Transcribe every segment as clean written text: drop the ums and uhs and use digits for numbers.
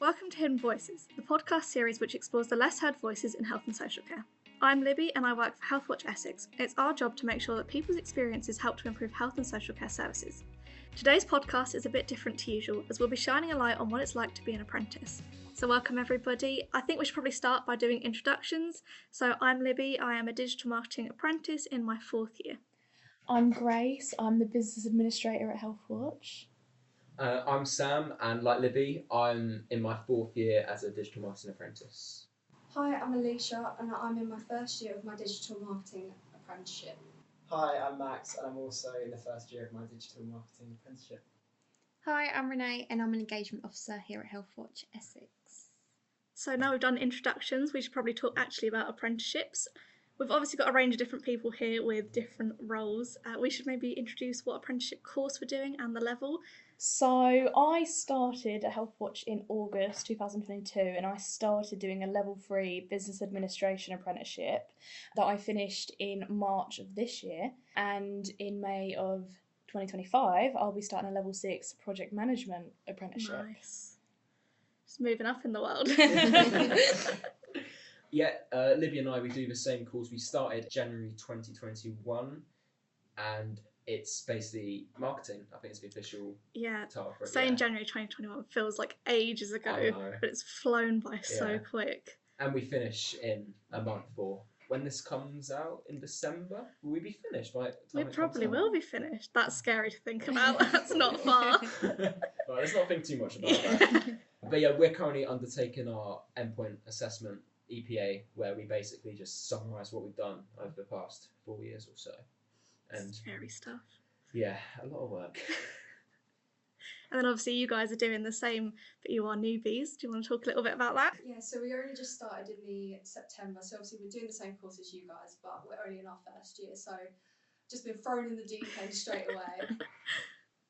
Welcome to Hidden Voices, the podcast series which explores the less heard voices in health and social care. I'm Libby and I work for Healthwatch Essex. It's our job to make sure that people's experiences help to improve health and social care services. Today's podcast is a bit different to usual, as we'll be shining a light on what it's like to be an apprentice. So welcome everybody. I think we should probably start by doing introductions. So I'm Libby, I am a digital marketing apprentice in my 4th year. I'm Grace, I'm the business administrator at Healthwatch. I'm Sam, and like Libby, I'm in my 4th year as a digital marketing apprentice. Hi, I'm Alicia, and I'm in my 1st year of my digital marketing apprenticeship. Hi, I'm Max, and I'm also in the 1st year of my digital marketing apprenticeship. Hi, I'm Renée, and I'm an engagement officer here at Healthwatch Essex. So now we've done introductions, we should probably talk actually about apprenticeships. We've obviously got a range of different people here with different roles. We should maybe introduce what apprenticeship course we're doing and the level. So I started at Healthwatch in August 2022 and I started doing a level 3 business administration apprenticeship that I finished in March of this year, and in May of 2025 I'll be starting a level 6 project management apprenticeship. Nice. Just moving up in the world. Yeah, Libby and I, we do the same course. We started January 2021, and it's basically marketing. I think it's the official title for it. Saying January 2021 feels like ages ago, but it's flown by so quick. And we finish in a month, or when this comes out in December, will we be finished by the time We probably will be finished. That's scary to think about. That's not far. Right, let's not think too much about that. But yeah, we're currently undertaking our endpoint assessment EPA, where we basically just summarise what we've done over the past 4 years or so. And scary stuff. Yeah, a lot of work. And then obviously you guys are doing the same, but you are newbies. Do you want to talk a little bit about that? Yeah, so we only just started in the September, so obviously we're doing the same course as you guys, but we're only in our 1st year, so just been thrown in the deep end straight away.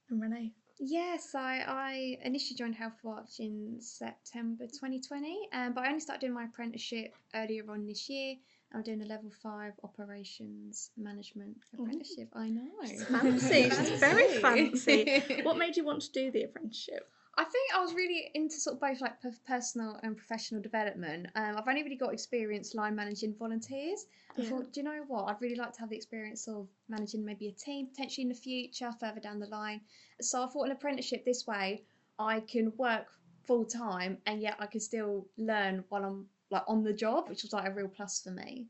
And Renée? Yeah, so I initially joined Healthwatch in September 2020, but I only started doing my apprenticeship earlier on this year. I'm doing a level 5 operations management apprenticeship. I know. It's fancy. It's very fancy. What made you want to do the apprenticeship? I think I was really into sort of both like personal and professional development. I've only really got experience line managing volunteers. I thought, do you know what? I'd really like to have the experience of managing maybe a team potentially in the future, further down the line. So I thought an apprenticeship this way, I can work full time and yet I can still learn while I'm like on the job, which was like a real plus for me.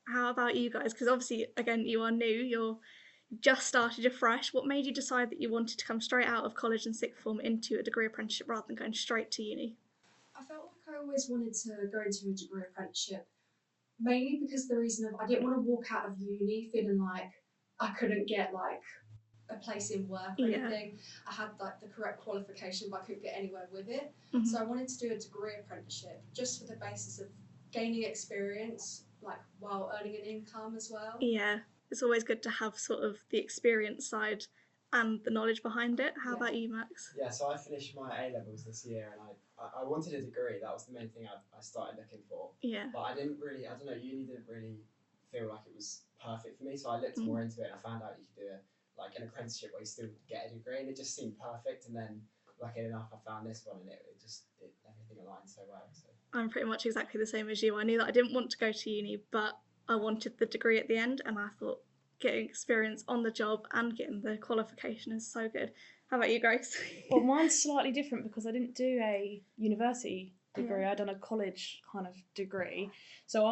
How about you guys? Because obviously, again, you are new. You're just started afresh. What made you decide that you wanted to come straight out of college and sixth form into a degree apprenticeship rather than going straight to uni? I felt like I always wanted to go into a degree apprenticeship, mainly because the reason of I didn't want to walk out of uni feeling like I couldn't get like a place in work or anything. I had like the correct qualification, but I couldn't get anywhere with it. Mm-hmm. So I wanted to do a degree apprenticeship just for the basis of gaining experience, like while earning an income as well. Yeah, it's always good to have sort of the experience side and the knowledge behind it. How about you, Max? Yeah, so I finished my A-levels this year, and I wanted a degree. That was the main thing I started looking for. Yeah. But I don't know, uni didn't really feel like it was perfect for me, so I looked more into it and I found out you could do like an apprenticeship where you still get a degree, and it just seemed perfect. And then, lucky enough, I found this one, and everything aligned so well. So I'm pretty much exactly the same as you. I knew that I didn't want to go to uni, but I wanted the degree at the end, and I thought getting experience on the job and getting the qualification is so good. How about you, Grace? Well, mine's slightly different because I didn't do a university degree. I'd done a college kind of degree. So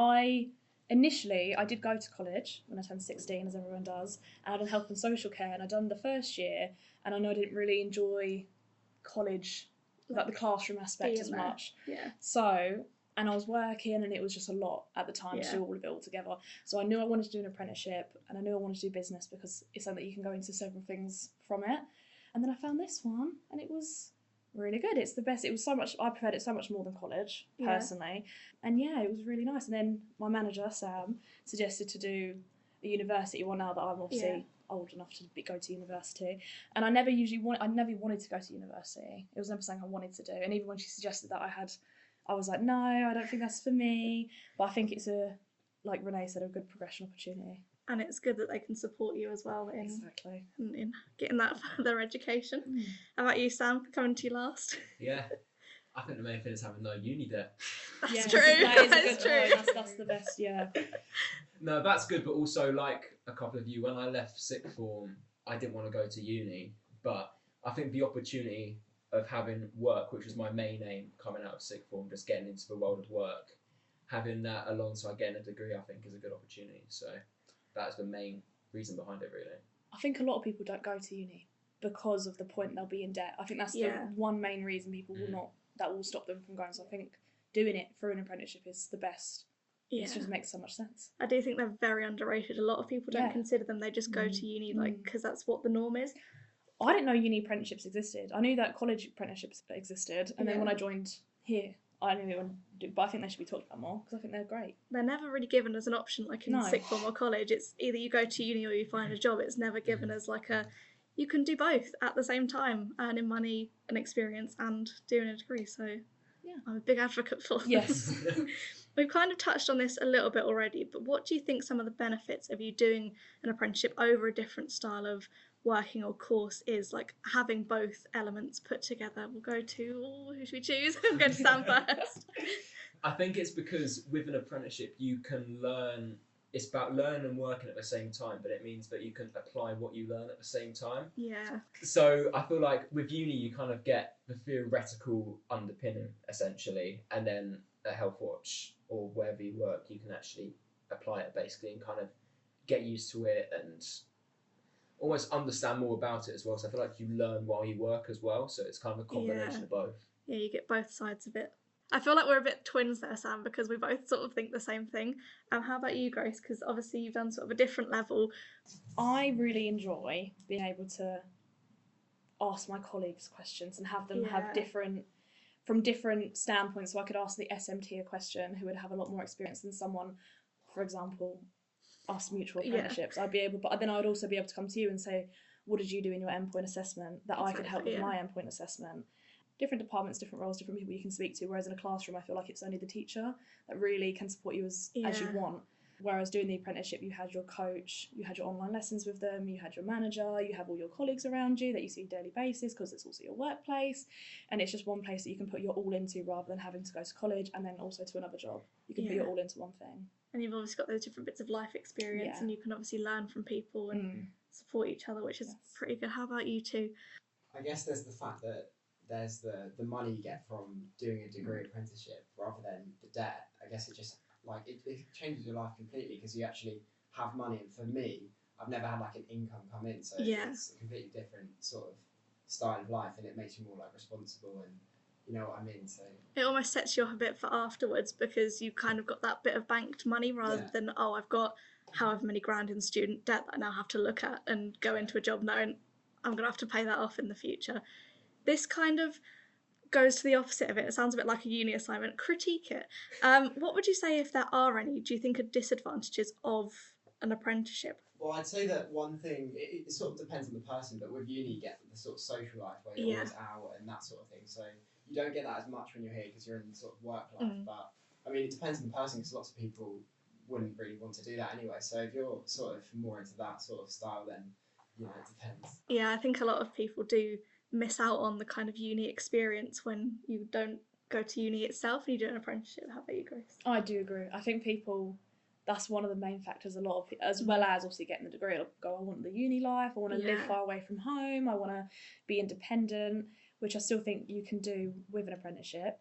Initially, I did go to college when I turned 16, as everyone does, and I'd done health and social care, and I'd done the 1st year, and I know I didn't really enjoy college, like the classroom aspect as much. Yeah. So, and I was working, and it was just a lot at the time to do all of it all together. So I knew I wanted to do an apprenticeship, and I knew I wanted to do business because it's something that you can go into several things from it. And then I found this one, and it was really good. It's the best. It was so much. I preferred it so much more than college personally, and it was really nice. And then my manager Sam suggested to do a university one now that I'm obviously old enough to go to university. And I never wanted to go to university. It was never something I wanted to do. And even when she suggested that, I was like, no, I don't think that's for me. But I think it's like Renée said, a good progression opportunity. And it's good that they can support you as well in getting that further education. How about you, Sam, coming to you last? Yeah, I think the main thing is having no uni debt. That's true. That is true. That's the best, yeah. No, that's good, but also, like a couple of you, when I left sixth form, I didn't want to go to uni, but I think the opportunity of having work, which was my main aim coming out of sixth form, just getting into the world of work, having that alongside getting a degree, I think is a good opportunity. So that's the main reason behind it, really. I think a lot of people don't go to uni because of the point they'll be in debt. I think that's the one main reason people will not, that will stop them from going. So I think doing it through an apprenticeship is the best. Yeah. It just makes so much sense. I do think they're very underrated. A lot of people don't consider them. They just go to uni because that's what the norm is. I didn't know uni apprenticeships existed. I knew that college apprenticeships existed, and then when I joined here, I knew it would do, but I think they should be talked about more because I think they're great. They're never really given as an option, like in sixth form or college. It's either you go to uni or you find a job. It's never given as like you can do both at the same time, earning money and experience and doing a degree. So I'm a big advocate for them. Yes. We've kind of touched on this a little bit already, but what do you think some of the benefits of you doing an apprenticeship over a different style of working or course is, like having both elements put together? We'll go to, who should we choose? I'm going to Sam first. I think it's because with an apprenticeship you can learn, it's about learning and working at the same time, but it means that you can apply what you learn at the same time. Yeah. So I feel like with uni you kind of get the theoretical underpinning essentially, and then at Healthwatch or wherever you work you can actually apply it basically and kind of get used to it and almost understand more about it as well. So I feel like you learn while you work as well. So it's kind of a combination of both. Yeah, you get both sides of it. I feel like we're a bit twins there, Sam, because we both sort of think the same thing. How about you, Grace? Because obviously you've done sort of a different level. I really enjoy being able to ask my colleagues questions and have them have from different standpoints. So I could ask the SMT a question who would have a lot more experience than someone, for example, us mutual apprenticeships. I'd be able, but then I would also be able to come to you and say, what did you do in your endpoint assessment that I could help with my endpoint assessment? Different departments, different roles, different people you can speak to, whereas in a classroom I feel like it's only the teacher that really can support you as you want. Whereas doing the apprenticeship, you had your coach, you had your online lessons with them, you had your manager, you have all your colleagues around you that you see on a daily basis because it's also your workplace, and it's just one place that you can put your all into rather than having to go to college and then also to another job. You can put your all into one thing. And you've obviously got those different bits of life experience and you can obviously learn from people and support each other, which is pretty good. How about you two? I guess there's the fact that there's the money you get from doing a degree apprenticeship rather than the debt. I guess it just it changes your life completely because you actually have money. And for me, I've never had like an income come in, so it's a completely different sort of style of life, and it makes you more like responsible and you know what I mean. So it almost sets you up a bit for afterwards because you kind of got that bit of banked money rather than I've got however many grand in student debt that I now have to look at and go into a job knowing I'm going to have to pay that off in the future. This kind of goes to the opposite of it. It sounds a bit like a uni assignment. Critique it. What would you say, if there are any, do you think are disadvantages of an apprenticeship? Well, I'd say that one thing, it sort of depends on the person, but with uni you get the sort of social life where you're always out and that sort of thing. So you don't get that as much when you're here because you're in sort of work life. But I mean, it depends on the person because lots of people wouldn't really want to do that anyway. So if you're sort of more into that sort of style, then you know, it depends. Yeah, I think a lot of people do miss out on the kind of uni experience when you don't go to uni itself and you do an apprenticeship. How about you, Grace? I do agree. I think people, that's one of the main factors. A lot of, as well as obviously getting the degree, I'll go, I want the uni life, I want to live far away from home, I want to be independent, which I still think you can do with an apprenticeship.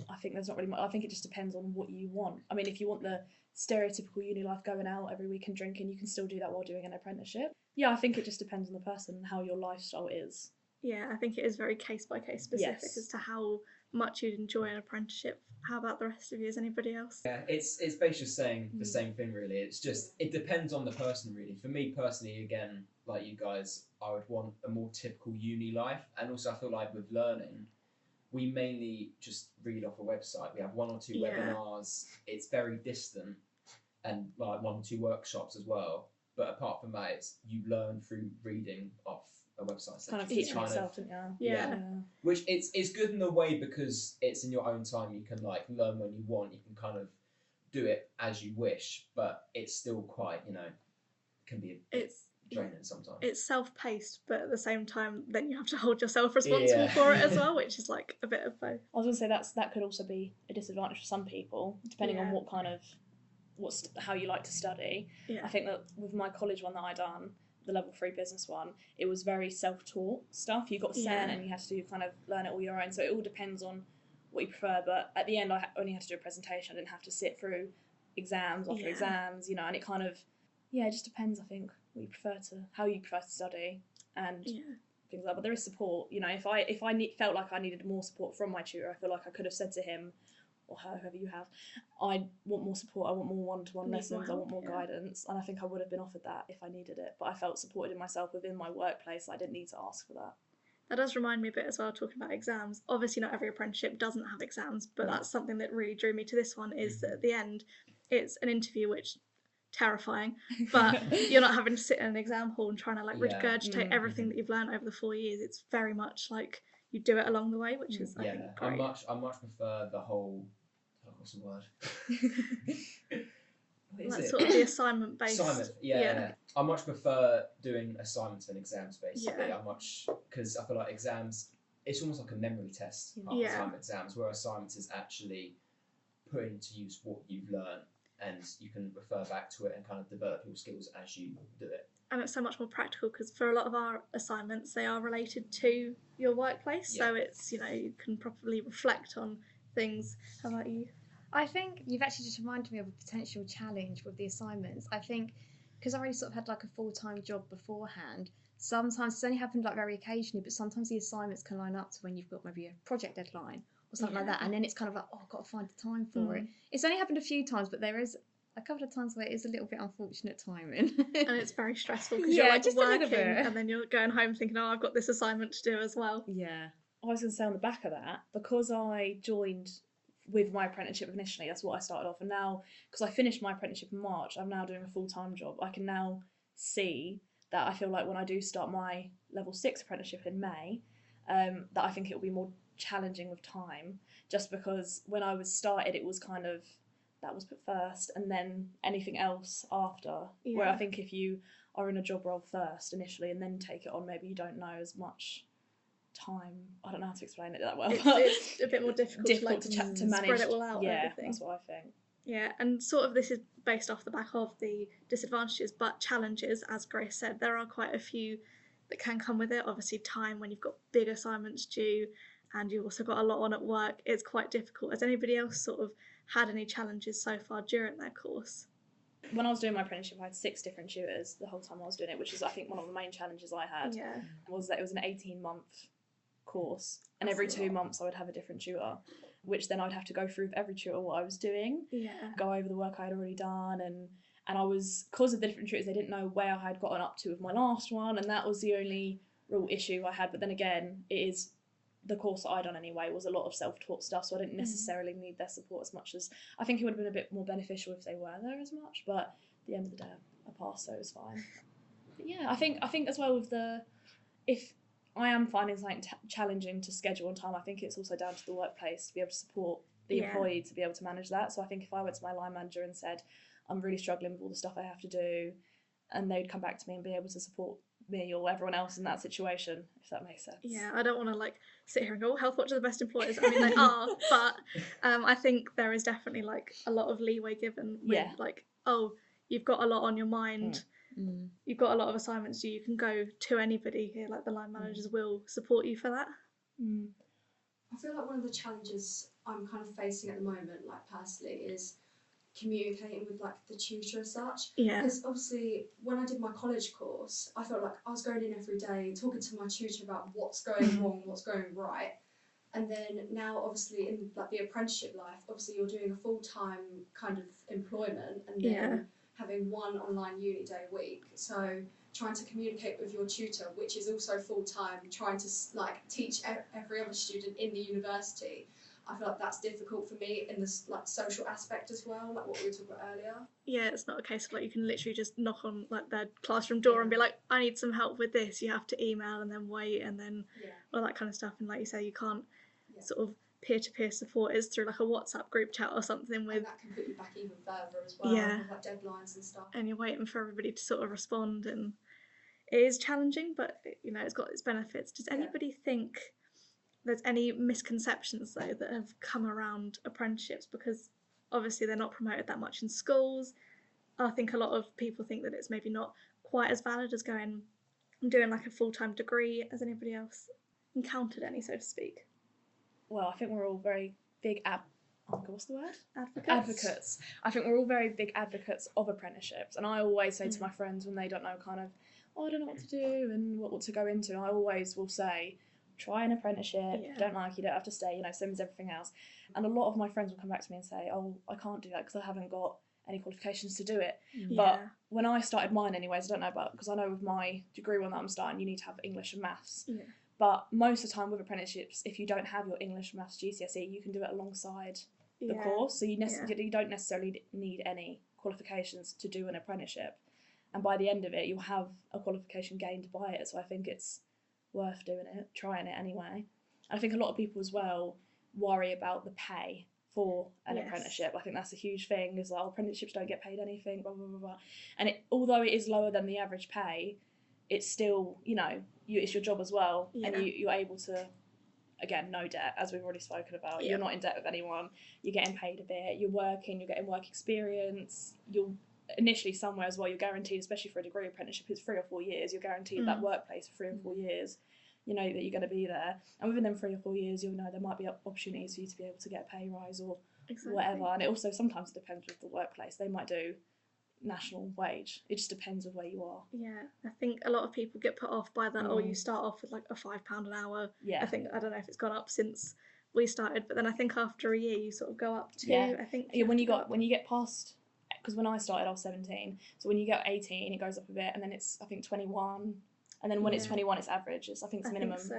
I think there's not really much, I think it just depends on what you want. I mean, if you want the stereotypical uni life, going out every week and drinking, you can still do that while doing an apprenticeship. Yeah, I think it just depends on the person and how your lifestyle is. Yeah, I think it is very case by case specific as to how much you'd enjoy an apprenticeship. How about the rest of you? Is anybody else? Yeah, it's basically saying the same thing really. It's just, it depends on the person really. For me personally, again, like you guys, I would want a more typical uni life. And also I feel like with learning, we mainly just read off a website. We have one or two webinars. It's very distant, and like one or two workshops as well. But apart from that, it's you learn through reading off a website. Kind of teaching yourself, didn't you? Yeah. Which it's good in a way because it's in your own time. You can like learn when you want. You can kind of do it as you wish, but it's still quite, you know, can be a bit draining sometimes. It's self-paced, but at the same time, then you have to hold yourself responsible for it as well, which is like a bit of both. I was going to say that could also be a disadvantage for some people, depending on what kind of how you like to study. I think that with my college one that I done, the level 3 business one, it was very self-taught stuff. You got sent and you had to kind of learn it all your own. So it all depends on what you prefer. But at the end, I only had to do a presentation. I didn't have to sit through exams after exams, you know. And it kind of it just depends. I think how you prefer to study and things like that. But there is support. You know, if I felt like I needed more support from my tutor, I feel like I could have said to him, or whoever you have, I want more support, I want more one-to-one lessons, I want more guidance, and I think I would have been offered that if I needed it, but I felt supported in myself within my workplace. I didn't need to ask for that. That does remind me a bit as well, talking about exams. Obviously not every apprenticeship doesn't have exams, but that's something that really drew me to this one, is that at the end it's an interview, which terrifying, but you're not having to sit in an exam hall and trying to like regurgitate everything that you've learned over the 4 years. It's very much like you do it along the way, which is I think great. I much prefer the whole what's the word? Like sort of the assignment based. I much prefer doing assignments than exams basically. Because I feel like exams, it's almost like a memory test half the time, exams, where assignments is actually putting to use what you've learned, and you can refer back to it and kind of develop your skills as you do it. And it's so much more practical, because for a lot of our assignments, they are related to your workplace. So it's, you know, you can properly reflect on things. How about you? I think you've actually just reminded me of a potential challenge with the assignments. I think because I already sort of had like a full-time job beforehand, sometimes it's only happened like very occasionally, but sometimes the assignments can line up to when you've got maybe a project deadline or something like that, and then it's kind of like, oh, I've got to find the time for it. It's only happened a few times, but there is a couple of times where it is a little bit unfortunate timing. And it's very stressful, because you're like just working and then you're going home thinking, oh, I've got this assignment to do as well. Yeah. I was going to say on the back of that, because I joined with my apprenticeship initially, that's what I started off, and now because I finished my apprenticeship in March, I'm now doing a full-time job. I can now see that I feel like when I do start my level 6 apprenticeship in May, that I think it will be more challenging with time, just because when I was started it was kind of that was put first and then anything else after, where I think if you are in a job role first initially and then take it on, maybe you don't know as much time. I don't know how to explain it that well. It's a bit more difficult to manage. Spread it all out. Yeah, that's what I think. Yeah, and sort of this is based off the back of the disadvantages, but challenges, as Grace said, there are quite a few that can come with it. Obviously, time when you've got big assignments due and you've also got a lot on at work, it's quite difficult. Has anybody else sort of had any challenges so far during their course? When I was doing my apprenticeship, I had 6 different tutors the whole time I was doing it, which is, I think, one of the main challenges I had. Was that it was an 18-month course, and every 2 months I would have a different tutor, which then I'd have to go through with every tutor what I was doing, go over the work I had already done, and I was, because of the different tutors, they didn't know where I had gotten up to with my last one, and that was the only real issue I had. But then again, it is the course that I done anyway was a lot of self-taught stuff, so I didn't necessarily need their support as much as I think it would have been a bit more beneficial if they were there as much. But at the end of the day, I passed, so it was fine. But yeah, I think as well with if I am finding something challenging to schedule on time, I think it's also down to the workplace to be able to support the employee to be able to manage that. So I think if I went to my line manager and said, I'm really struggling with all the stuff I have to do, and they'd come back to me and be able to support me or everyone else in that situation, if that makes sense. Yeah, I don't want to like sit here and go, Healthwatch are the best employers. I mean, they are, but I think there is definitely like a lot of leeway given with like, oh, you've got a lot on your mind. You've got a lot of assignments you can go to anybody here, like the line managers will support you for that. I feel like one of the challenges I'm kind of facing at the moment, like personally, is communicating with like the tutor as such. Because obviously when I did my college course, I felt like I was going in every day talking to my tutor about what's going wrong, what's going right. And then now obviously in like the apprenticeship life, obviously you're doing a full-time kind of employment and then having one online uni day a week. So trying to communicate with your tutor, which is also full-time, trying to like teach every other student in the university, I feel like that's difficult for me in this like social aspect as well, like what we were talking about earlier. Yeah, it's not a case of like you can literally just knock on like their classroom door and be like, I need some help with this. You have to email and then wait and then all that kind of stuff. And like you say, you can't sort of peer-to-peer support is through like a WhatsApp group chat or something with. And that can put you back even further as well. With like deadlines and stuff. And you're waiting for everybody to sort of respond, and it is challenging, but it's got its benefits. Does anybody think there's any misconceptions though that have come around apprenticeships, because obviously they're not promoted that much in schools? I think a lot of people think that it's maybe not quite as valid as going and doing like a full-time degree. Has anybody else encountered any, so to speak? Well, I think we're all very big what's the word? Advocates. I think we're all very big advocates of apprenticeships, and I always say to my friends when they don't know kind of, I don't know what to do and what to go into, I always will say, try an apprenticeship. If you don't like it, you don't have to stay, same as everything else. And a lot of my friends will come back to me and say, oh, I can't do that because I haven't got any qualifications to do it. But when I started mine anyways, I don't know about, because I know with my degree one that I'm starting, you need to have English and maths. But most of the time with apprenticeships, if you don't have your English and maths GCSE, you can do it alongside the course. So you don't necessarily need any qualifications to do an apprenticeship. And by the end of it, you'll have a qualification gained by it. So I think it's worth doing it, trying it anyway. And I think a lot of people as well worry about the pay for an apprenticeship. I think that's a huge thing, is like, apprenticeships don't get paid anything, blah, blah, blah, blah. And although it is lower than the average pay, it's still, it's your job as well. And you're able to, again, no debt, as we've already spoken about. You're not in debt with anyone. You're getting paid a bit. You're working. You're getting work experience. You're initially somewhere as well. You're guaranteed, especially for a degree apprenticeship, it's 3 or 4 years. You're guaranteed that workplace for 3 or 4 years. You know that you're going to be there. And within them 3 or 4 years, you'll know there might be opportunities for you to be able to get a pay rise or whatever. And it also sometimes depends with the workplace. They might do national wage. It just depends of where you are. Yeah, I think a lot of people get put off by that. You start off with like a £5 an hour. I don't know if it's gone up since we started, but then I think after a year you sort of go up to I think when you get past, because when I started I was 17, so when you get 18 it goes up a bit, and then it's I think 21, and then when it's 21 it's average. I think it's minimum. So,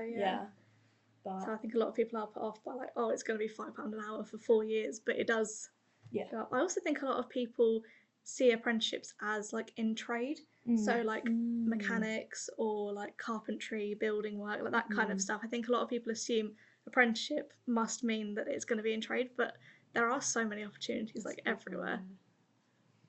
so I think a lot of people are put off by like, it's going to be £5 an hour for 4 years, but it does go up. I also think a lot of people see apprenticeships as like in trade, so like mechanics or like carpentry, building work, like that kind of stuff. I think a lot of people assume apprenticeship must mean that it's going to be in trade, but there are so many opportunities like everywhere.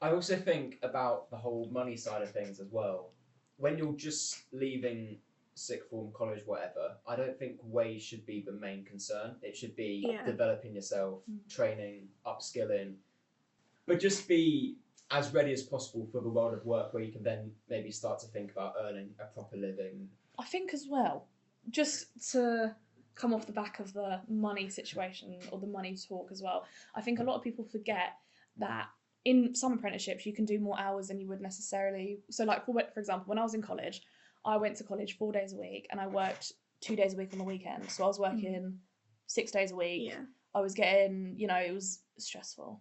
I also think about the whole money side of things as well. When you're just leaving sixth form, college, whatever, I don't think wage should be the main concern. It should be developing yourself, training, upskilling, but just be as ready as possible for the world of work, where you can then maybe start to think about earning a proper living. I think as well, just to come off the back of the money situation or the money talk as well, I think a lot of people forget that in some apprenticeships you can do more hours than you would necessarily. So like for example, when I was in college, I went to college 4 days a week and I worked 2 days a week on the weekend. So I was working 6 days a week. I was getting, it was stressful.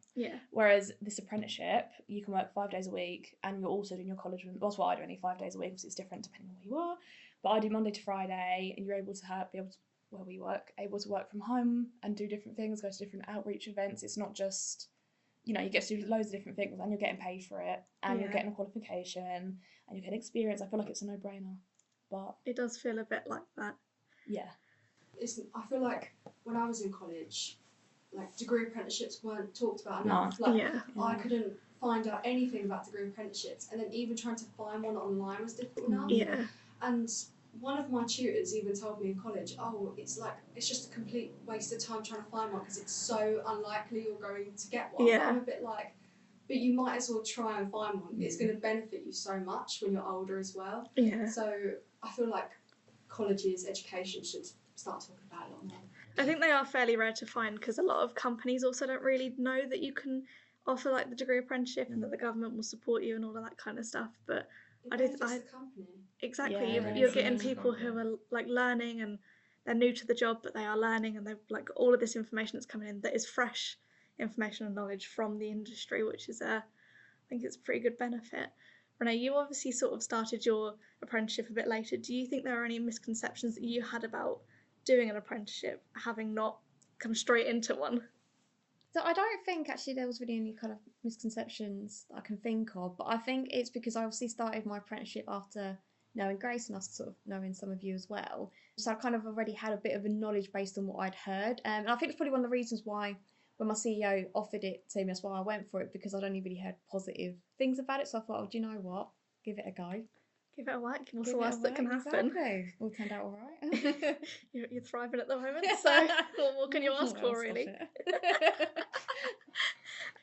Whereas this apprenticeship, you can work 5 days a week and you're also doing your college. Well, that's what I do, only 5 days a week, because it's different depending on where you are. But I do Monday to Friday, and you're able to where we work, able to work from home and do different things, go to different outreach events. It's not just, you get to do loads of different things, and you're getting paid for it, and you're getting a qualification, and you're getting experience. I feel like it's a no-brainer. But it does feel a bit like that. Yeah. I feel like when I was in college, like degree apprenticeships weren't talked about enough. I couldn't find out anything about degree apprenticeships, and then even trying to find one online was difficult enough. And one of my tutors even told me in college, it's just a complete waste of time trying to find one because it's so unlikely you're going to get one. I'm a bit like, but you might as well try and find one. It's going to benefit you so much when you're older as well. So I feel like colleges, education should start talking about it a lot more. I think they are fairly rare to find, because a lot of companies also don't really know that you can offer like the degree apprenticeship and that the government will support you and all of that kind of stuff. But the company. Exactly, Yeah, you're getting people who are like learning, and they're new to the job, but they are learning, and they've like all of this information that's coming in that is fresh information and knowledge from the industry, which is I think it's a pretty good benefit. Renée, you obviously sort of started your apprenticeship a bit later. Do you think there are any misconceptions that you had about doing an apprenticeship, having not come straight into one? So I don't think actually there was really any kind of misconceptions that I can think of, but I think it's because I obviously started my apprenticeship after knowing Grace and us sort of knowing some of you as well. So I kind of already had a bit of a knowledge based on what I'd heard. And I think it's probably one of the reasons why when my CEO offered it to me, that's why I went for it, because I'd only really heard positive things about it. So I thought, do you know what? Give it a go. Give it a whack. What's the worst that can happen? Exactly. All turned out all right. You're thriving at the moment, so what can you ask for, really?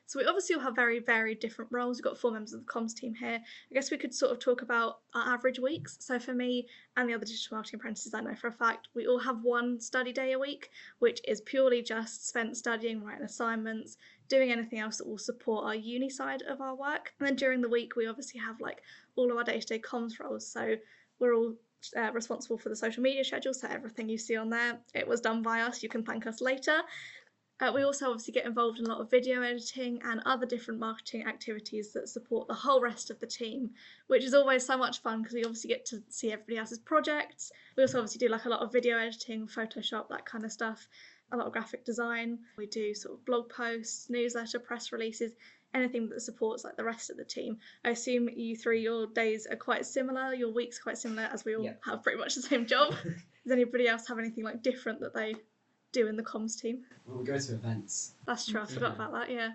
So we obviously all have very varied different roles. We've got 4 members of the comms team here. I guess we could sort of talk about our average weeks. So for me and the other digital marketing apprentices, I know for a fact, we all have one study day a week, which is purely just spent studying, writing assignments, doing anything else that will support our uni side of our work. And then during the week, we obviously have like all of our day-to-day comms roles. So we're all responsible for the social media schedule. So everything you see on there, it was done by us. You can thank us later. We also obviously get involved in a lot of video editing and other different marketing activities that support the whole rest of the team, which is always so much fun because we obviously get to see everybody else's projects. We also obviously do like a lot of video editing, Photoshop, that kind of stuff, a lot of graphic design. We do sort of blog posts, newsletter, press releases, anything that supports like the rest of the team. I assume you three, your days are quite similar, your weeks quite similar, as we all have pretty much the same job. Does anybody else have anything like different that they do in the comms team? Well, we go to events. That's true, I forgot about that, yeah.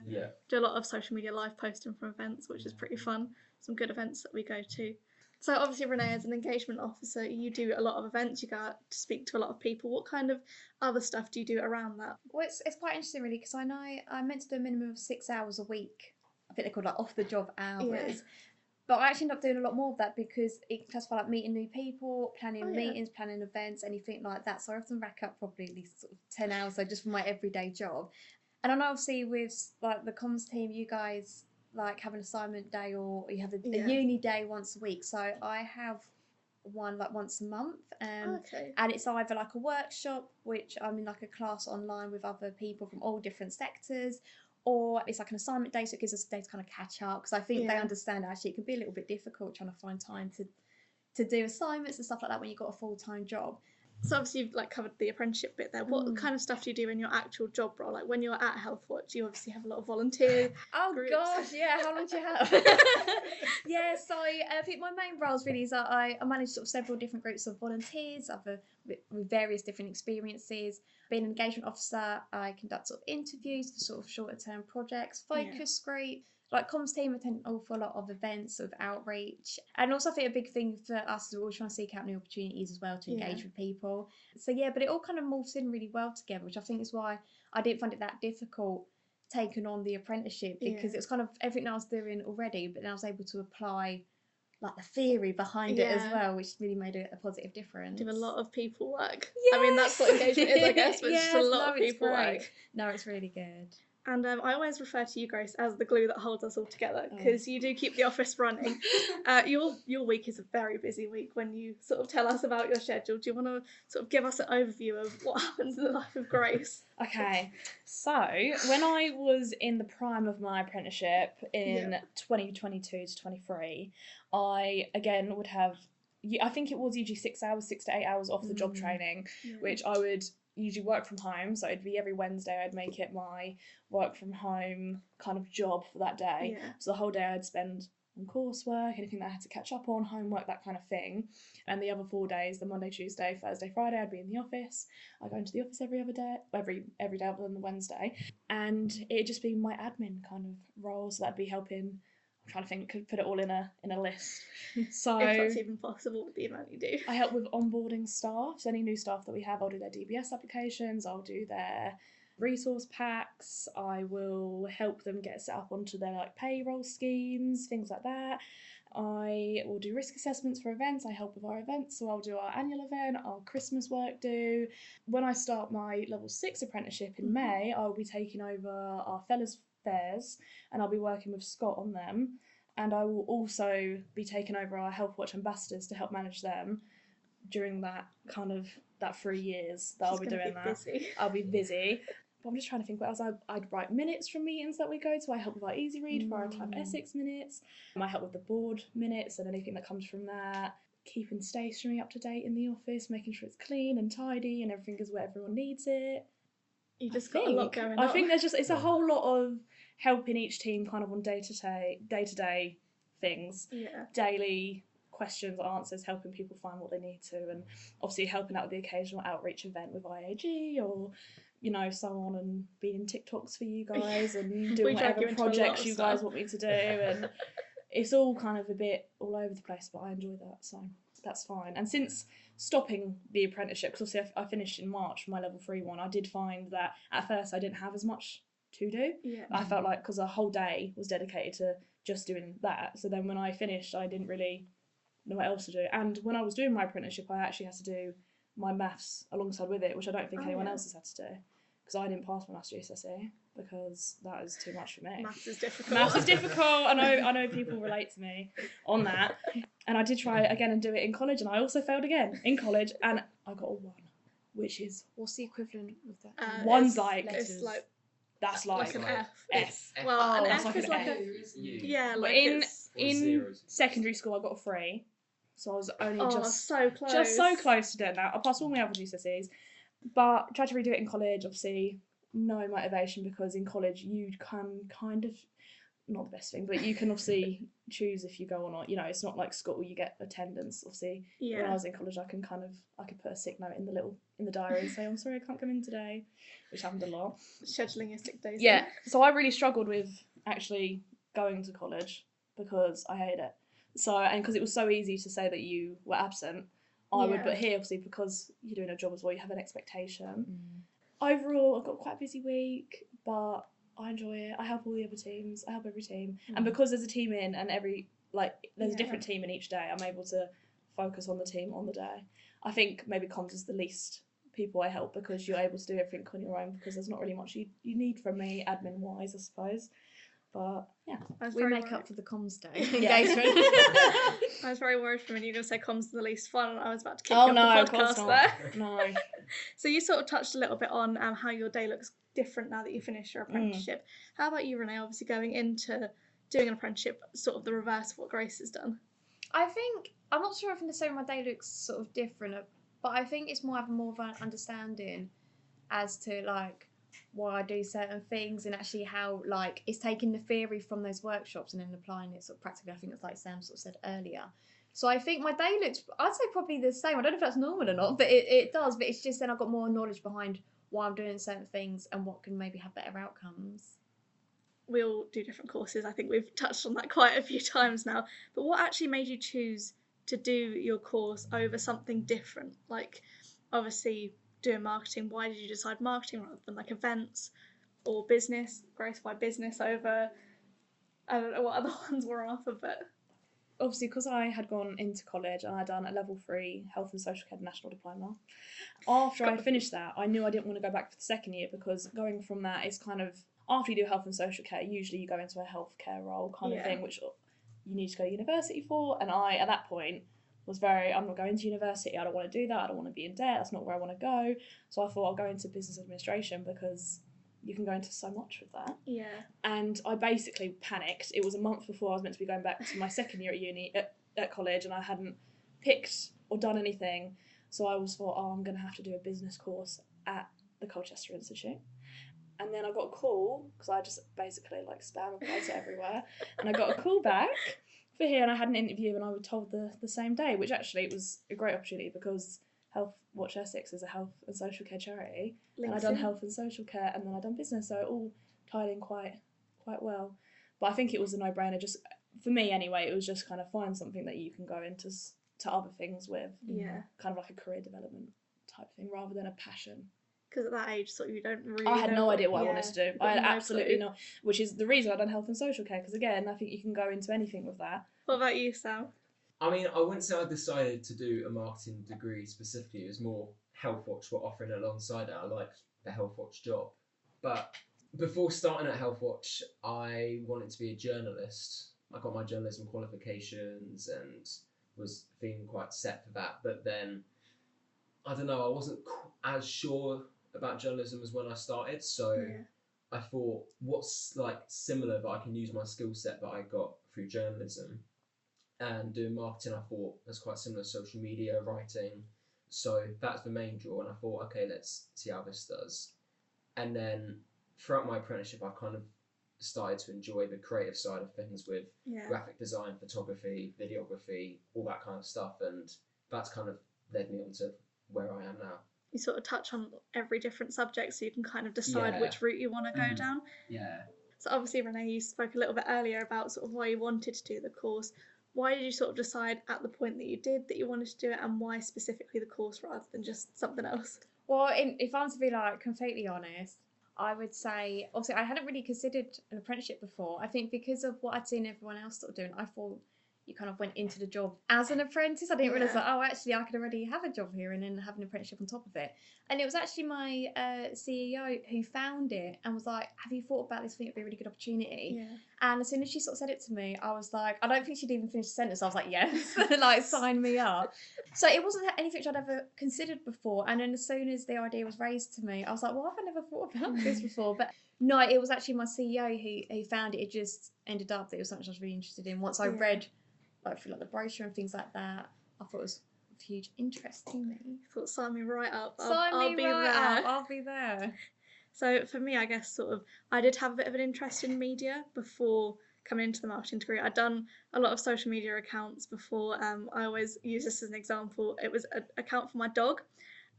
Do a lot of social media live posting from events, which is pretty fun. Some good events that we go to. So obviously, Renée, as an engagement officer, you do a lot of events, you go out to speak to a lot of people. What kind of other stuff do you do around that? Well, it's quite interesting really, because I know I'm meant to do a minimum of 6 hours a week. I think they're called like off-the-job hours. Yeah. But I actually end up doing a lot more of that because it can classify like meeting new people, planning meetings, planning events, anything like that. So I often rack up probably at least sort of 10 hours so just for my everyday job. And I know obviously with like the comms team, you guys like have an assignment day or you have a uni day once a week. So I have one like once a month. And it's either like a workshop, which I'm in like a class online with other people from all different sectors, or it's like an assignment day, so it gives us a day to kind of catch up, because I think they understand actually it can be a little bit difficult trying to find time to do assignments and stuff like that when you've got a full-time job. So obviously you've like covered the apprenticeship bit there. What kind of stuff do you do in your actual job role? Like when you're at Healthwatch, you obviously have a lot of volunteer groups. Gosh, yeah, how long do you have? So I think my main roles really is that I manage sort of several different groups of volunteers with various different experiences. Being an engagement officer, I conduct sort of interviews for sort of shorter term projects, focus group. Like comms team attend an awful lot of events, sort of outreach, and also I think a big thing for us is we're always trying to seek out new opportunities as well to engage with people. So but it all kind of morphs in really well together, which I think is why I didn't find it that difficult taking on the apprenticeship, because it was kind of everything I was doing already, but then I was able to apply like the theory behind it as well, which really made a positive difference. Do a lot of people work. I mean, that's what engagement is, I guess, but it's just a lot of people work. No, it's really good. And I always refer to you, Grace, as the glue that holds us all together, because you do keep the office running. Your week is a very busy week when you sort of tell us about your schedule. Do you want to sort of give us an overview of what happens in the life of Grace? Okay, so when I was in the prime of my apprenticeship in 2022 to 23, I again would have, I think it was usually 6 to 8 hours off the job training, which I would usually work from home. So it'd be every Wednesday I'd make it my work from home kind of job for that day. So the whole day I'd spend on coursework, anything that I had to catch up on, homework, that kind of thing. And the other 4 days, the Monday, Tuesday, Thursday, Friday, I'd be in the office. I go into the office every day other than the Wednesday. And it'd just be my admin kind of role. So that'd be helping, I'm trying to think, could put it all in a list. So if that's even possible with the amount you do. I help with onboarding staff. So any new staff that we have, I'll do their DBS applications, I'll do their resource packs, I will help them get set up onto their like payroll schemes, things like that. I will do risk assessments for events. I help with our events, so I'll do our annual event, our Christmas work do. When I start my level 6 apprenticeship in May, I'll be taking over our fellas fairs and I'll be working with Scott on them. And I will also be taking over our Healthwatch ambassadors to help manage them during that 3 years that I'll be doing that. Busy. I'll be busy. But I'm just trying to think what else. I'd write minutes from meetings that we go to. I help with our Easy Read for our Type Essex minutes. I help with the board minutes and anything that comes from that. Keeping stationery up to date in the office, making sure it's clean and tidy and everything is where everyone needs it. You just got a lot going on. I think it's a whole lot of helping each team kind of on day-to-day things. Daily questions, answers, helping people find what they need to, and obviously helping out with the occasional outreach event with IAG or so on, and being in TikToks for you guys and doing whatever projects you guys want me to do. And it's all kind of a bit all over the place, but I enjoy that, so that's fine. And since stopping the apprenticeship, because obviously I finished in March for my level 3 one, I did find that at first I didn't have as much to do. Yeah. I felt like, because a whole day was dedicated to just doing that, so then when I finished I didn't really know what else to do. And when I was doing my apprenticeship, I actually had to do my maths alongside with it, which I don't think anyone else has had to do, because I didn't pass my maths GCSE because that is too much for me. Maths is difficult. Maths is difficult. I know people relate to me on that. And I did try again and do it in college, and I also failed again in college, and I got a 1, which is, what's the equivalent of that? one's it's like, it's like that's like an like F. F. Well, an that's F like is an like F. a U. yeah, But like in it's zeros. secondary school I got a 3, so I was only so close. just so close to doing that. I passed all my other GCSEs, but tried to redo it in college. Obviously, no motivation, because in college you can kind of, not the best thing, but you can obviously choose if you go or not. You know, it's not like school, you get attendance. Obviously, when I was in college, I could put a sick note in the diary and say, I'm sorry, I can't come in today, which happened a lot. Scheduling your sick days. Yeah, so I really struggled with actually going to college because I hated it. So, and because it was so easy to say that you were absent, I would, but here, obviously, because you're doing a job as well, you have an expectation. Overall, I've got quite a busy week, but I enjoy it. I help all the other teams. I help every team. And because there's a team in, and there's a different team in each day, I'm able to focus on the team on the day. I think maybe comms is the least people I help, because you're able to do everything on your own, because there's not really much you need from me, admin-wise, I suppose. But, yeah. We make up for the comms day Yeah. engagement. I was very worried for when you were going to say comms is the least fun, and I was about to kick Oh, you no, off of the course podcast not. there. No. So you sort of touched a little bit on how your day looks different now that you finished your apprenticeship. How about you, Renee? Obviously going into doing an apprenticeship, sort of the reverse of what Grace has done. I think, I'm not sure if necessarily my day looks sort of different, but I think it's more of an understanding as to like why I do certain things, and actually how like it's taking the theory from those workshops and then applying it sort of practically. I think it's like Sam sort of said earlier. So I think my day looks, I'd say probably the same. I don't know if that's normal or not, but it does. But it's just then I've got more knowledge behind why I'm doing certain things and what can maybe have better outcomes. We all do different courses. I think we've touched on that quite a few times now. But what actually made you choose to do your course over something different? Like, obviously, doing marketing. Why did you decide marketing rather than like events or business? Grace, why business over? I don't know what other ones were on offer, but obviously, because I had gone into college and I'd done a level 3 health and social care national diploma, after I finished that, I knew I didn't want to go back for the second year, because going from that is kind of, after you do health and social care, usually you go into a healthcare role kind of thing, which you need to go to university for. And I, at that point, was I'm not going to university. I don't want to do that. I don't want to be in debt. That's not where I want to go. So I thought I'll go into business administration, because you can go into so much with that. Yeah. And I basically panicked. It was a month before I was meant to be going back to my second year at college, and I hadn't picked or done anything. So I thought, I'm going to have to do a business course at the Colchester Institute. And then I got a call, because I just basically like spam applied to everywhere, and I got a call back for here, and I had an interview, and I was told the same day, which actually it was a great opportunity, because Healthwatch Essex is a health and social care charity, and I'd done health and social care, and then I'd done business, so it all tied in quite well. But I think it was a no-brainer, just for me anyway. It was just kind of find something that you can go into to other things with, kind of like a career development type thing, rather than a passion. Because at that age, sort of, you don't really. I had no idea what I wanted to do. I had no absolutely clue. no, which is the reason I've done health and social care. Because again, I think you can go into anything with that. What about you, Sam? I mean, I wouldn't say I decided to do a marketing degree specifically. It was more Healthwatch were offering alongside it. I liked the Healthwatch job, but before starting at Healthwatch, I wanted to be a journalist. I got my journalism qualifications and was feeling quite set for that. But then, I don't know, I wasn't as sure about journalism as when I started. So I thought, what's like similar that I can use my skill set that I got through journalism, and doing marketing, I thought was quite similar, social media, writing. So that's the main draw, and I thought, okay, let's see how this does. And then throughout my apprenticeship, I kind of started to enjoy the creative side of things with graphic design, photography, videography, all that kind of stuff, and that's kind of led me on to where I am now. You sort of touch on every different subject, so you can kind of decide which route you want to go down. Yeah. So obviously, Renée, you spoke a little bit earlier about sort of why you wanted to do the course. Why did you sort of decide at the point that you did that you wanted to do it, and why specifically the course rather than just something else? Well, if I'm to be like completely honest, I would say obviously I hadn't really considered an apprenticeship before. I think because of what I'd seen everyone else sort of doing, I thought you kind of went into the job as an apprentice. I didn't realise that, oh, actually I could already have a job here and then have an apprenticeship on top of it. And it was actually my CEO who found it and was like, have you thought about this? I think it'd be a really good opportunity. Yeah. And as soon as she sort of said it to me, I was like, I don't think she'd even finished the sentence. I was like, yes, like sign me up. So it wasn't anything I'd ever considered before. And then as soon as the idea was raised to me, I was like, well, I've never thought about this before. But no, it was actually my CEO who found it. It just ended up that it was something I was really interested in. Once I read through like the brochure and things like that, I thought it was of huge interest to me. Thought, sign me right up. I'll be there. So for me, I guess sort of I did have a bit of an interest in media before coming into the marketing degree. I'd done a lot of social media accounts before. I always use this as an example. It was an account for my dog.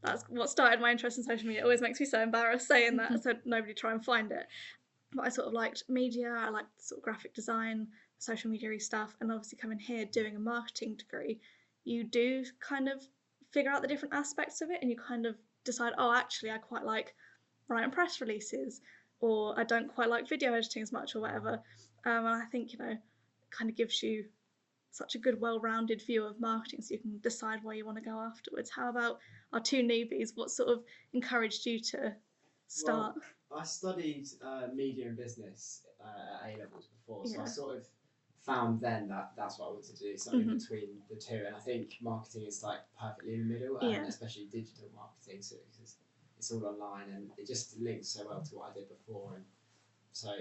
That's what started my interest in social media. It always makes me so embarrassed saying that, so nobody try and find it. But I sort of liked media. I liked sort of graphic design, social media stuff, and obviously coming here doing a marketing degree, you do kind of figure out the different aspects of it, and you kind of decide, oh, actually I quite like writing press releases, or I don't quite like video editing as much, or whatever. And I think, kind of gives you such a good well-rounded view of marketing, so you can decide where you want to go afterwards. How about our two newbies? What sort of encouraged you to start? Well, I studied media and business at A-levels before, so I sort of found then that that's what I wanted to do, something between the two. And I think marketing is like perfectly in the middle, and especially digital marketing, so it's all online and it just links so well to what I did before. And so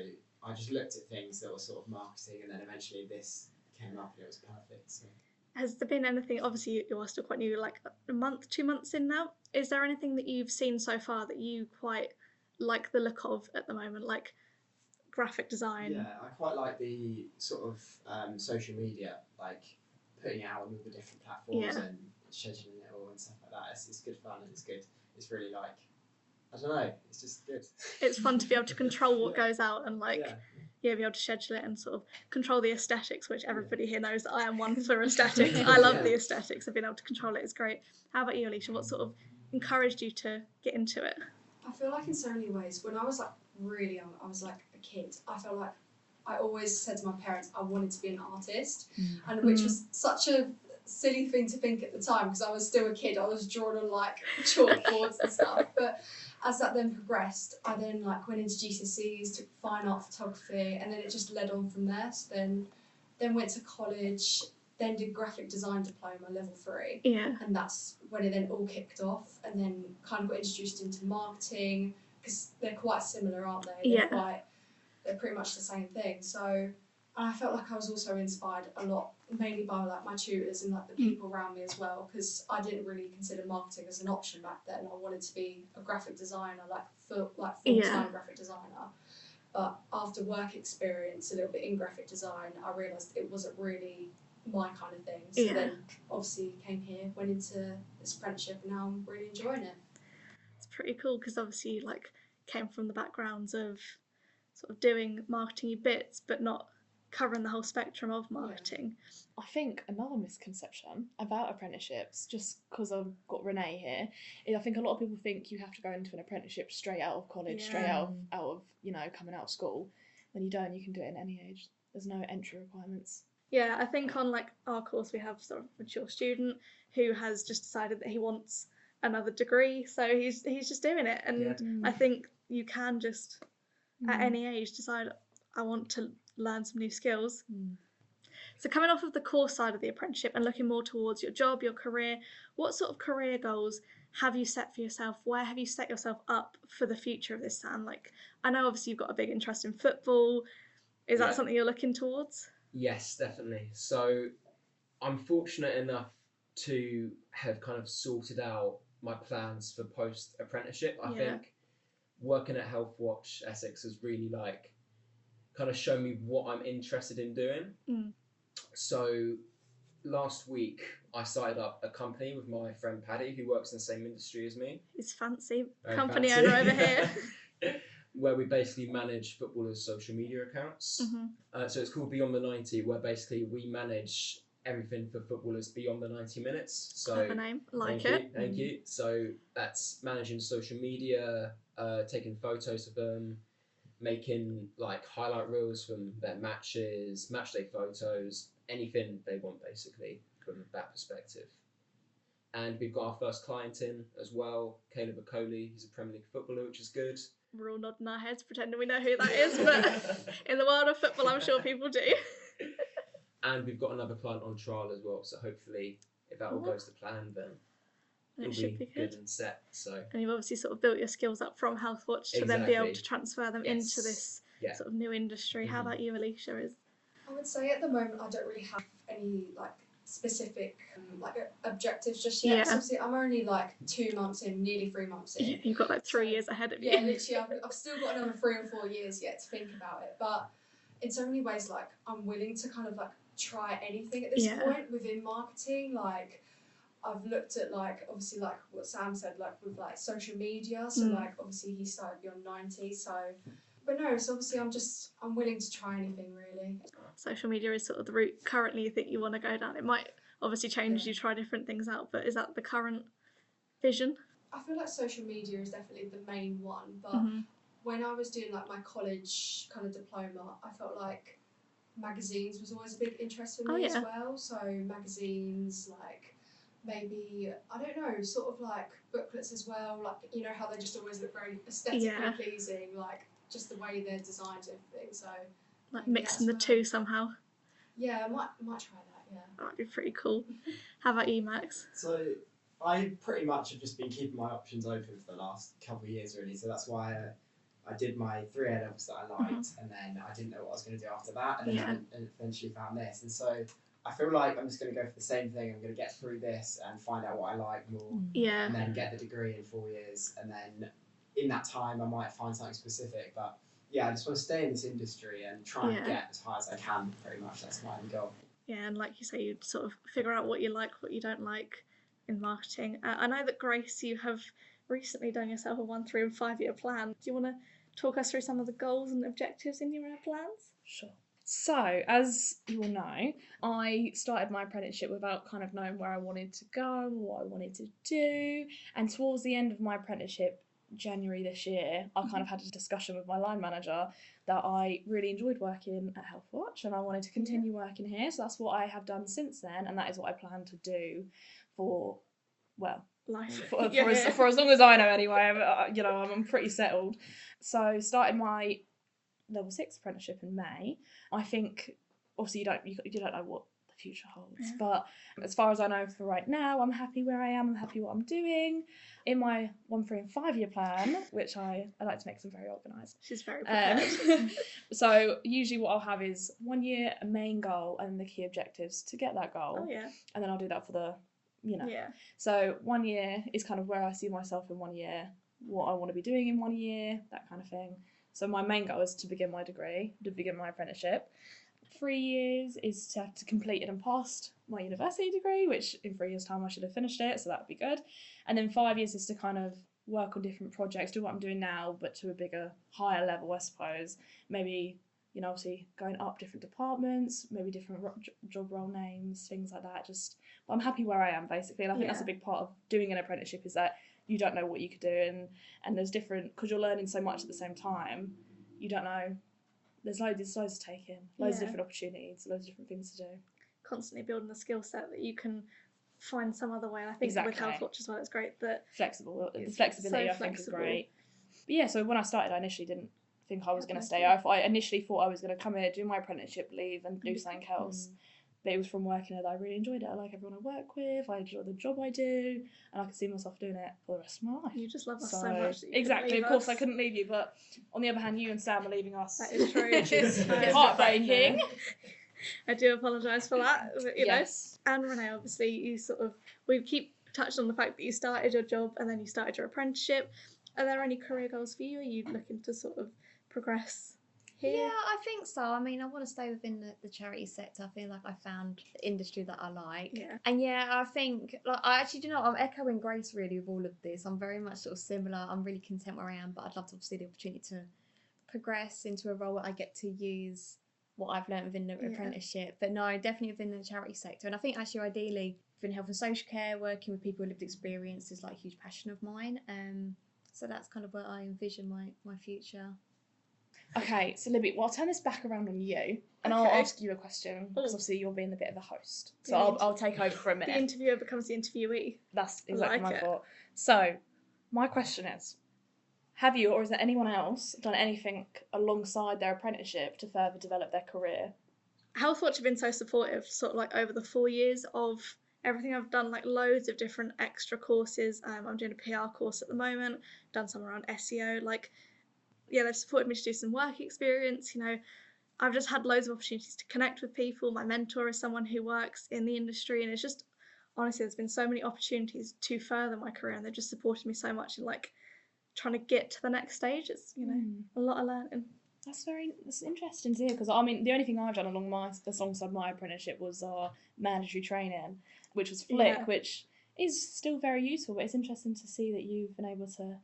I just looked at things that were sort of marketing, and then eventually this came up and it was perfect. So. Has there been anything, obviously you are still quite new, like a month, 2 months in now, is there anything that you've seen so far that you quite like the look of at the moment, like graphic design? Yeah, I quite like the sort of social media, like putting it out on all the different platforms and scheduling it all and stuff like that. It's good fun and it's good. It's really like, I don't know, it's just good. It's fun to be able to control what goes out and like be able to schedule it and sort of control the aesthetics, which everybody here knows that I am one for aesthetics. I love the aesthetics, and being able to control it is great. How about you, Alicia? What sort of encouraged you to get into it? I feel like in so many ways, when I was like really young, I was like a kid, I felt like I always said to my parents I wanted to be an artist, and which was such a silly thing to think at the time because I was still a kid. I was drawing on like chalkboards and stuff, but as that then progressed, I then like went into GCSEs, took fine art photography, and then it just led on from there. So then went to college, then did graphic design diploma level 3, and that's when it then all kicked off, and then kind of got introduced into marketing because they're quite similar, aren't they? They're pretty much the same thing. So I felt like I was also inspired a lot, mainly by like my tutors and like the people around me as well, because I didn't really consider marketing as an option back then. I wanted to be a graphic designer, like full-time graphic designer. But after work experience, a little bit in graphic design, I realised it wasn't really my kind of thing. So then obviously came here, went into this apprenticeship, and now I'm really enjoying it. It's pretty cool because obviously you like came from the backgrounds of sort of doing marketing bits, but not covering the whole spectrum of marketing. I think another misconception about apprenticeships, just because I've got Renée here, is I think a lot of people think you have to go into an apprenticeship straight out of college, straight out of coming out of school. When you don't, you can do it at any age. There's no entry requirements. Yeah, I think on like our course we have sort of a mature student who has just decided that he wants another degree, so he's just doing it, and I think you can just at any age decide I want to learn some new skills. So coming off of the course side of the apprenticeship and looking more towards your job, your career, what sort of career goals have you set for yourself? Where have you set yourself up for the future of this, Sam? Like, I know obviously you've got a big interest in football. Is that something you're looking towards? Yes, definitely. So I'm fortunate enough to have kind of sorted out my plans for post-apprenticeship. I think working at Healthwatch Essex has really like kind of shown me what I'm interested in doing. So last week I started up a company with my friend Paddy, who works in the same industry as me. He's fancy. Very company fancy. owner over here. where we basically manage footballers' social media accounts. So it's called Beyond the 90, where basically we manage everything for footballers beyond the 90 minutes. So clever name, thank you. So that's managing social media, taking photos of them, making like highlight reels from their matches, match day photos, anything they want basically from that perspective. And we've got our first client in as well, Caleb Okoli. He's a Premier League footballer, which is good. We're all nodding our heads, pretending we know who that is, but in the world of football, I'm sure people do. And we've got another client on trial as well, so hopefully, if that all goes to plan, then it should be good and set. So. And you've obviously sort of built your skills up from Healthwatch to then be able to transfer them into this sort of new industry. How about you, Alicia? I would say at the moment I don't really have any like specific objectives just yet. So obviously I'm only like 2 months in, nearly 3 months in. Yeah, you've got like 3 years ahead of you. Yeah, literally I've still got another 3 or 4 years yet to think about it. But in so many ways, like I'm willing to kind of like try anything at this point within marketing. Like I've looked at like obviously like what Sam said, like with like social media. So like obviously he started Beyond 90. So but no, so obviously I'm willing to try anything really. Social media is sort of the route currently you think you want to go down. It might obviously change as you try different things out, but is that the current vision? I feel like social media is definitely the main one, but when I was doing like my college kind of diploma, I felt like magazines was always a big interest for me as well. So magazines, like maybe, I don't know, sort of like booklets as well, like, you know, how they just always look very aesthetically pleasing, like just the way they're designed and everything. So like mixing the two somehow. Yeah, I might try that, yeah. That'd be pretty cool. How about you, Max? So I pretty much have just been keeping my options open for the last couple of years really, so that's why I did my 3 A-levels that I liked, and then I didn't know what I was going to do after that, and then and eventually found this, and so I feel like I'm just going to go for the same thing. I'm going to get through this and find out what I like more, and then get the degree in 4 years, and then in that time I might find something specific, but yeah, I just want to stay in this industry and try and get as high as I can, pretty much. That's my goal. Yeah, and like you say, you sort of figure out what you like, what you don't like in marketing. I know that, Grace, you have recently done yourself a 1, 3 and 5 year plan. Do you want to talk us through some of the goals and objectives in your plans? Sure. So, as you all know, I started my apprenticeship without kind of knowing where I wanted to go, what I wanted to do, and towards the end of my apprenticeship, January this year, I kind of had a discussion with my line manager that I really enjoyed working at Healthwatch and I wanted to continue working here. So that's what I have done since then, and that is what I plan to do for, well, life. For as long as I know anyway. You know, I'm pretty settled. So started my level 6 apprenticeship in May. I think obviously you don't know what the future holds, but as far as I know for right now, I'm happy where I am. I'm happy what I'm doing. In my 1, 3 and 5 year plan, which I like to make them very organised. She's very prepared. So usually what I'll have is 1 year, a main goal, and the key objectives to get that goal. And then I'll do that for the, So 1 year is kind of where I see myself in 1 year, what I want to be doing in 1 year, that kind of thing. So my main goal is to begin my degree, to begin my apprenticeship. 3 years is to have to complete it and passed my university degree, which in 3 years' time I should have finished it, so that would be good. And then 5 years is to kind of work on different projects, do what I'm doing now, but to a bigger, higher level, I suppose. Maybe, obviously going up different departments, maybe different job role names, things like that. But I'm happy where I am, basically. And I think that's a big part of doing an apprenticeship is that you don't know what you could do, and there's different, because you're learning so much at the same time, you don't know. There's loads to take in, loads of different opportunities, loads of different things to do. Constantly building the skill set that you can find some other way. And I think with Healthwatch as well, it's great that the flexibility I think is great. But yeah, so when I started, I initially didn't think I was going to stay. I initially thought I was going to come here, do my apprenticeship, leave, and do something else. But it was from working there that I really enjoyed it. I like everyone I work with. I enjoy the job I do, and I could see myself doing it for the rest of my life. You just love us so much. Exactly. Of course, I couldn't leave you, but on the other hand, you and Sam are leaving us. That is true. Which is heartbreaking. I do apologise for that. Yes. And Renée, obviously, we keep touched on the fact that you started your job and then you started your apprenticeship. Are there any career goals for you? Are you looking to sort of progress here? Yeah, I think so. I mean, I want to stay within the charity sector. I feel like I found the industry that I like. Yeah. And I think, I actually, I'm echoing Grace really with all of this. I'm very much sort of similar. I'm really content where I am, but I'd love to obviously the opportunity to progress into a role where I get to use what I've learned within the apprenticeship. But no, definitely within the charity sector. And I think actually ideally within health and social care, working with people with lived experience is like a huge passion of mine. So that's kind of where I envision my future. Okay, so Libby, well, I'll turn this back around on you, and I'll ask you a question, because obviously you're being a bit of a host. So I'll take over for a minute. The interviewer becomes the interviewee. That's exactly my thought. So, my question is, have you, or is there anyone else, done anything alongside their apprenticeship to further develop their career? Healthwatch have been so supportive, sort of like over the 4 years of everything I've done, like loads of different extra courses. I'm doing a PR course at the moment, done some around SEO, they've supported me to do some work experience. I've just had loads of opportunities to connect with people. My mentor is someone who works in the industry, and it's just, honestly, there's been so many opportunities to further my career, and they've just supported me so much in trying to get to the next stage. It's a lot of learning. That's interesting to hear, because I mean the only thing I've done alongside my apprenticeship was our mandatory training, which was Flick, which is still very useful. But it's interesting to see that you've been able to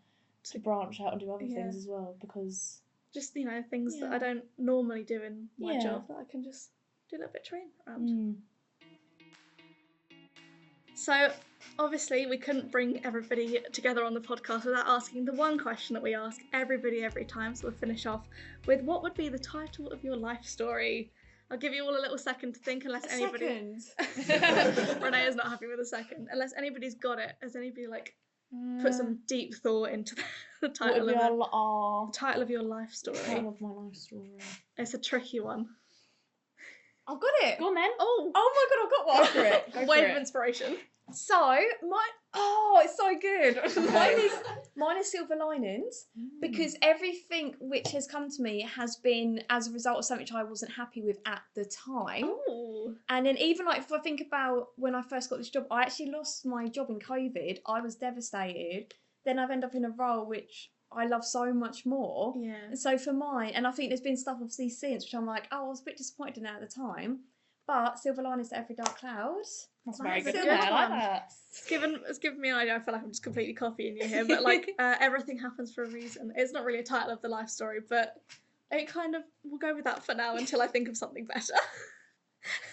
branch out and do other things as well, because just things that I don't normally do in my job that I can just do a little bit of training around. So obviously we couldn't bring everybody together on the podcast without asking the one question that we ask everybody every time. So we'll finish off with, what would be the title of your life story? I'll give you all a little second to think, unless anybody... Renee is not happy with a second. Unless anybody's got it. Has anybody put some deep thought into the title of title of your life story? Title of my life story. It's a tricky one. I've got it. Go on then. Oh my god, I've got one. Go for it. Wave of inspiration. So it's so good. Mine is silver linings, because everything which has come to me has been as a result of something which I wasn't happy with at the time. Ooh. And then even if I think about when I first got this job, I actually lost my job in COVID. I was devastated. Then I've ended up in a role which I love so much more. Yeah. And so for mine, and I think there's been stuff obviously since which I'm like, I was a bit disappointed in that at the time. But silver linings to every dark cloud. That's very good. Good I like that. It's given me an idea. I feel like I'm just completely copying you here, but everything happens for a reason. It's not really a title of the life story, but it kind of, we'll go with that for now until I think of something better.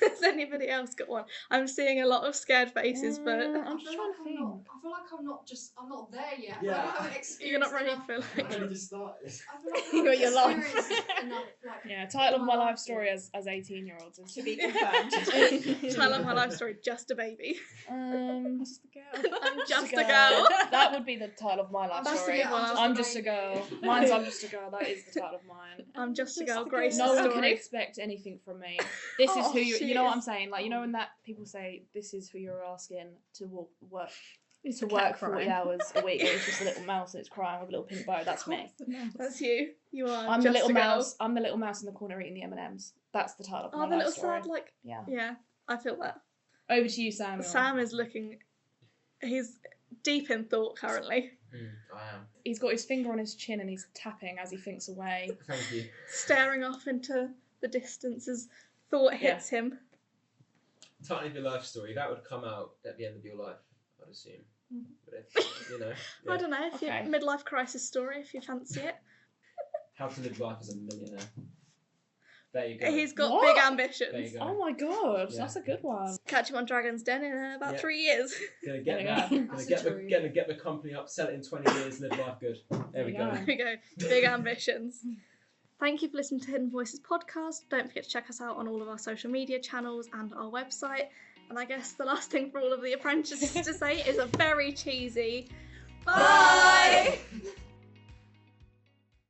Has anybody else got one? I'm seeing a lot of scared faces, but I'm just trying to think. I feel like I'm not there yet. Yeah. I haven't experienced you're not ready for I've only just started. I feel like You got your life. Title of my life story as 18-year-olds is To be confirmed. Title of my life story, just a baby. Just a girl. I'm just a girl. That would be the title of my life That's story. the good one. I'm just a girl. Mine's I'm just a girl. That is the title of mine. I'm just a girl. Grace's No one can story. expect anything from me. This is who you know what I'm saying? When that people say this is who you're asking to work It's a work cat 40 crying. hours a week. It's just a little mouse and it's crying with a little pink bow. That's me. That's you. You are. I'm just the little a girl. mouse. I'm the little mouse in the corner eating the M&Ms. That's the title of my Oh, the life little story. sad, yeah. I feel that. Over to you, Samuel. Sam is he's deep in thought currently. I am. He's got his finger on his chin and he's tapping as he thinks away. Thank you. Staring off into the distance as thought hits him. Title of your life story, that would come out at the end of your life, I'd assume. But if, I don't know, if your midlife crisis story, if you fancy it. How to live life as a millionaire. There you go. He's got What? big ambitions. There you go. Oh my god, Yeah. that's a good one. Catch him on Dragon's Den in about 3 years. Gonna get There that. you Gonna get the company up, sell it in 20 years, live life good. There we go. There we go. Big ambitions. Thank you for listening to Hidden Voices podcast. Don't forget to check us out on all of our social media channels and our website. And I guess the last thing for all of the apprentices to say is a very cheesy bye!